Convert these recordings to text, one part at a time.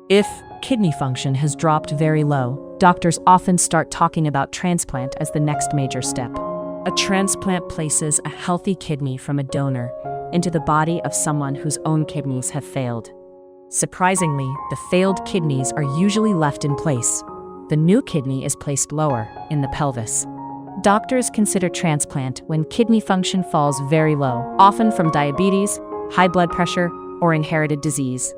If kidney function has dropped very low, doctors often start talking about transplant as the next major step. A transplant places a healthy kidney from a donor into the body of someone whose own kidneys have failed. Surprisingly, the failed kidneys are usually left in place. The new kidney is placed lower, in the pelvis. Doctors consider transplant when kidney function falls very low, often from diabetes, high blood pressure, or inherited disease.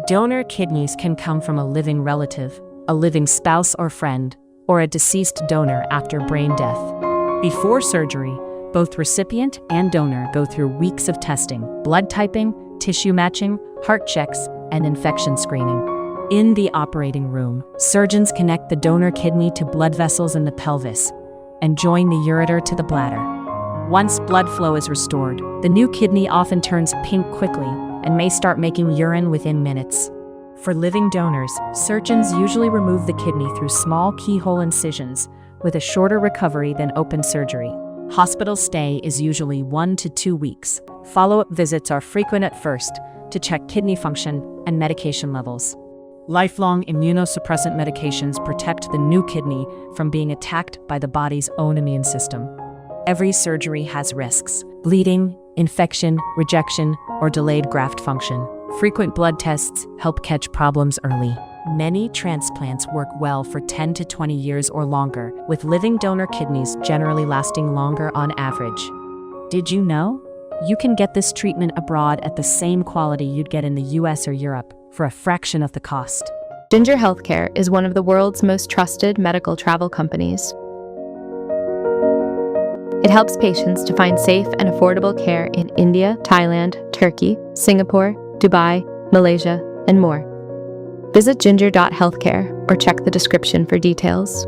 Donor kidneys can come from a living relative, a living spouse or friend, or a deceased donor after brain death. Before surgery, both recipient and donor go through weeks of testing, blood typing, tissue matching, heart checks, and infection screening. In the operating room, surgeons connect the donor kidney to blood vessels in the pelvis and join the ureter to the bladder. Once blood flow is restored, the new kidney often turns pink quickly and may start making urine within minutes. For living donors, surgeons usually remove the kidney through small keyhole incisions with a shorter recovery than open surgery. Hospital stay is usually 1 to 2 weeks. Follow-up visits are frequent at first to check kidney function and medication levels. Lifelong immunosuppressant medications protect the new kidney from being attacked by the body's own immune system. Every surgery has risks: bleeding, infection, rejection, or delayed graft function. Frequent blood tests help catch problems early. Many transplants work well for 10 to 20 years or longer, with living donor kidneys generally lasting longer on average. Did you know? You can get this treatment abroad at the same quality you'd get in the US or Europe for a fraction of the cost. Ginger Healthcare is one of the world's most trusted medical travel companies. It helps patients to find safe and affordable care in India, Thailand, Turkey, Singapore, Dubai, Malaysia, and more. Visit ginger.healthcare or check the description for details.